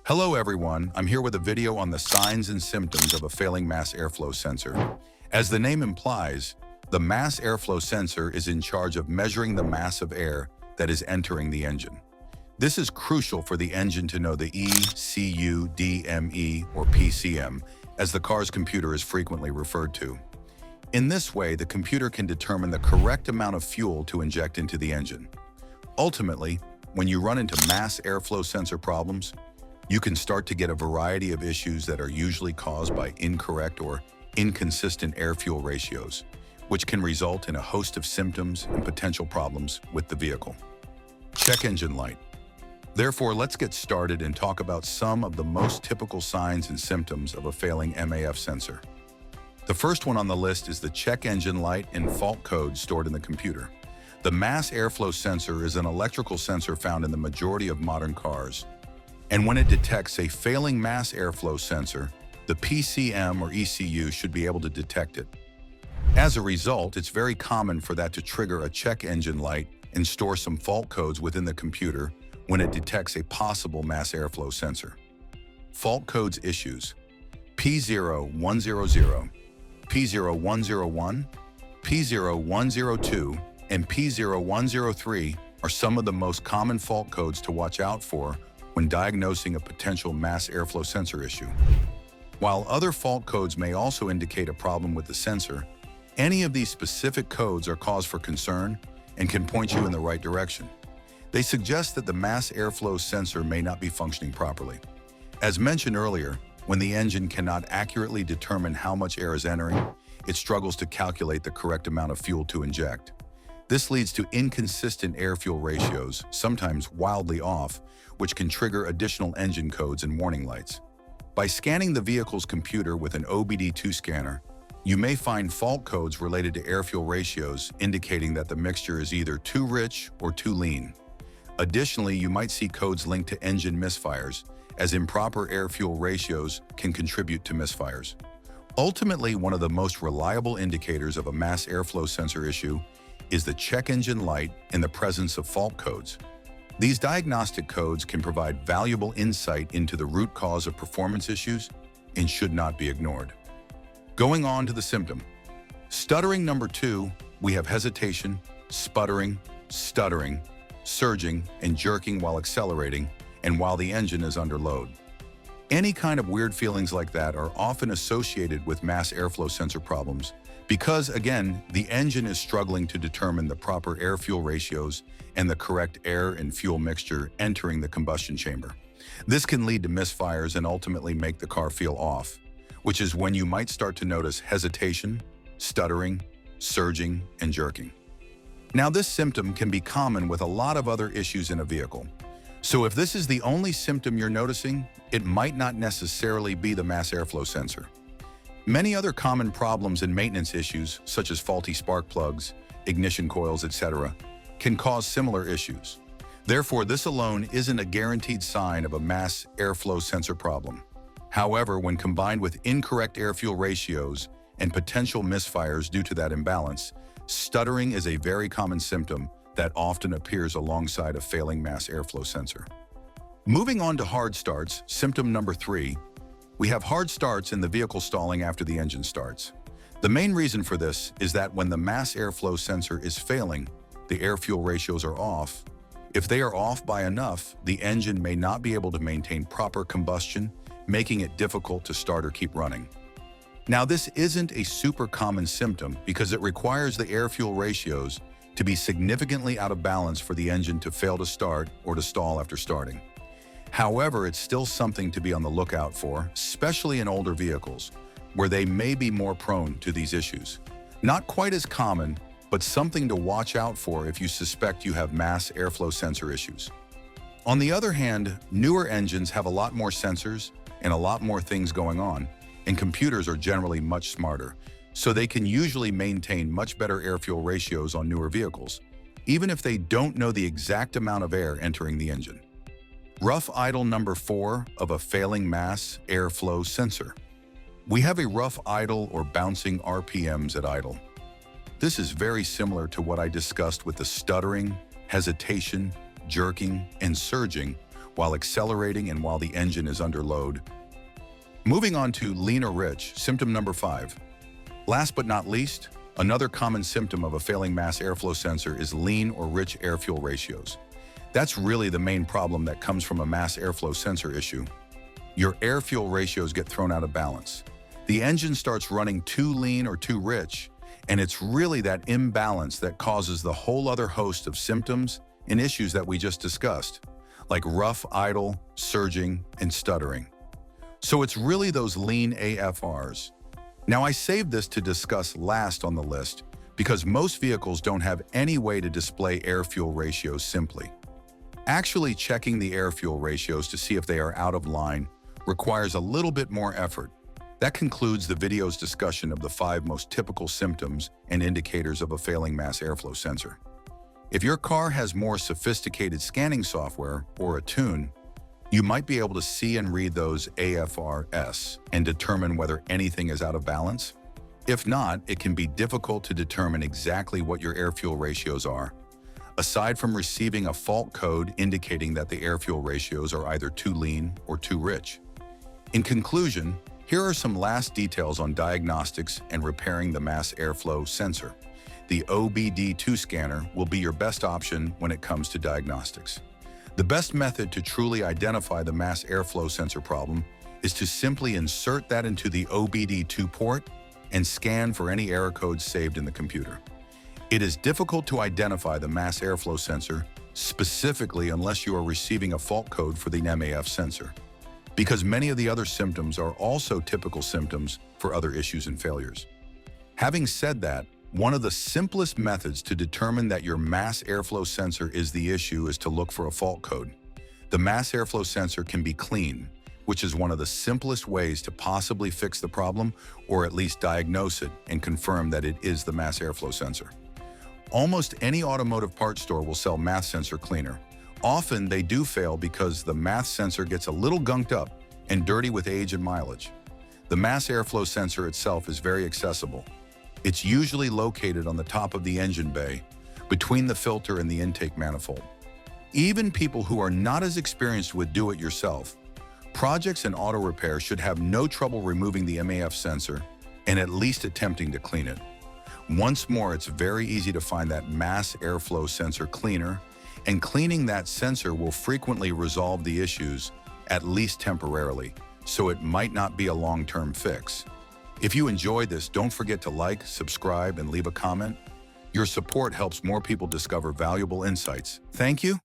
Hello everyone, I'm here with a video on the signs and symptoms of a failing mass airflow sensor. As the name implies, the mass airflow sensor is in charge of measuring the mass of air that is entering the engine. This is crucial for the engine to know the ECU, DME, or PCM, as the car's computer is frequently referred to. In this way, the computer can determine the correct amount of fuel to inject into the engine. Ultimately, when you run into mass airflow sensor problems, you can start to get a variety of issues that are usually caused by incorrect or inconsistent air-fuel ratios, which can result in a host of symptoms and potential problems with the vehicle. Check engine light. Therefore, let's get started and talk about some of the most typical signs and symptoms of a failing MAF sensor. The first one on the list is the check engine light and fault code stored in the computer. The mass airflow sensor is an electrical sensor found in the majority of modern cars. And when it detects a failing mass airflow sensor, the PCM or ECU should be able to detect it. As a result, it's very common for that to trigger a check engine light and store some fault codes within the computer when it detects a possible mass airflow sensor. Fault codes issues: P0100, P0101, P0102, and P0103 are some of the most common fault codes to watch out for when diagnosing a potential mass airflow sensor issue. While other fault codes may also indicate a problem with the sensor, any of these specific codes are cause for concern and can point you in the right direction. They suggest that the mass airflow sensor may not be functioning properly. As mentioned earlier, when the engine cannot accurately determine how much air is entering, it struggles to calculate the correct amount of fuel to inject. This leads to inconsistent air-fuel ratios, sometimes wildly off, which can trigger additional engine codes and warning lights. By scanning the vehicle's computer with an OBD2 scanner, you may find fault codes related to air-fuel ratios indicating that the mixture is either too rich or too lean. Additionally, you might see codes linked to engine misfires, as improper air-fuel ratios can contribute to misfires. Ultimately, one of the most reliable indicators of a mass airflow sensor issue is the check engine light in the presence of fault codes. These diagnostic codes can provide valuable insight into the root cause of performance issues and should not be ignored. Going on to the symptom. Stuttering number 2, we have hesitation, sputtering, stuttering, surging, and jerking while accelerating and while the engine is under load. Any kind of weird feelings like that are often associated with mass airflow sensor problems because, again, the engine is struggling to determine the proper air-fuel ratios and the correct air and fuel mixture entering the combustion chamber. This can lead to misfires and ultimately make the car feel off, which is when you might start to notice hesitation, stuttering, surging, and jerking. Now, this symptom can be common with a lot of other issues in a vehicle. So if this is the only symptom you're noticing, it might not necessarily be the mass airflow sensor. Many other common problems and maintenance issues, such as faulty spark plugs, ignition coils, etc., can cause similar issues. Therefore, this alone isn't a guaranteed sign of a mass airflow sensor problem. However, when combined with incorrect air-fuel ratios and potential misfires due to that imbalance, stuttering is a very common symptom that often appears alongside a failing mass airflow sensor. Moving on to hard starts, symptom number 3, we have hard starts in the vehicle stalling after the engine starts. The main reason for this is that when the mass airflow sensor is failing, the air-fuel ratios are off. If they are off by enough, the engine may not be able to maintain proper combustion, making it difficult to start or keep running. Now, this isn't a super common symptom because it requires the air-fuel ratios to be significantly out of balance for the engine to fail to start or to stall after starting. However, it's still something to be on the lookout for, especially in older vehicles, where they may be more prone to these issues. Not quite as common, but something to watch out for if you suspect you have mass airflow sensor issues. On the other hand, newer engines have a lot more sensors and a lot more things going on, and computers are generally much smarter, so they can usually maintain much better air-fuel ratios on newer vehicles, even if they don't know the exact amount of air entering the engine. Rough idle number 4 of a failing mass airflow sensor. We have a rough idle or bouncing RPMs at idle. This is very similar to what I discussed with the stuttering, hesitation, jerking, and surging, while accelerating and while the engine is under load. Moving on to lean or rich, symptom number 5. Last but not least, another common symptom of a failing mass airflow sensor is lean or rich air-fuel ratios. That's really the main problem that comes from a mass airflow sensor issue. Your air-fuel ratios get thrown out of balance. The engine starts running too lean or too rich, and it's really that imbalance that causes the whole other host of symptoms and issues that we just discussed, like rough idle, surging, and stuttering. So it's really those lean AFRs. Now I saved this to discuss last on the list because most vehicles don't have any way to display air-fuel ratios simply. Actually checking the air-fuel ratios to see if they are out of line requires a little bit more effort. That concludes the video's discussion of the 5 most typical symptoms and indicators of a failing mass airflow sensor. If your car has more sophisticated scanning software or a tune, you might be able to see and read those AFRs and determine whether anything is out of balance. If not, it can be difficult to determine exactly what your air-fuel ratios are, aside from receiving a fault code indicating that the air-fuel ratios are either too lean or too rich. In conclusion, here are some last details on diagnostics and repairing the mass airflow sensor. The OBD2 scanner will be your best option when it comes to diagnostics. The best method to truly identify the mass airflow sensor problem is to simply insert that into the OBD2 port and scan for any error codes saved in the computer. It is difficult to identify the mass airflow sensor specifically unless you are receiving a fault code for the MAF sensor, because many of the other symptoms are also typical symptoms for other issues and failures. Having said that, one of the simplest methods to determine that your mass airflow sensor is the issue is to look for a fault code. The mass airflow sensor can be clean, which is one of the simplest ways to possibly fix the problem or at least diagnose it and confirm that it is the mass airflow sensor. Almost any automotive parts store will sell mass sensor cleaner. Often they do fail because the mass sensor gets a little gunked up and dirty with age and mileage. The mass airflow sensor itself is very accessible. It's usually located on the top of the engine bay, between the filter and the intake manifold. Even people who are not as experienced with do-it-yourself projects and auto repair should have no trouble removing the MAF sensor and at least attempting to clean it. Once more, it's very easy to find that mass airflow sensor cleaner, and cleaning that sensor will frequently resolve the issues, at least temporarily, so it might not be a long-term fix. If you enjoyed this, don't forget to like, subscribe, and leave a comment. Your support helps more people discover valuable insights. Thank you.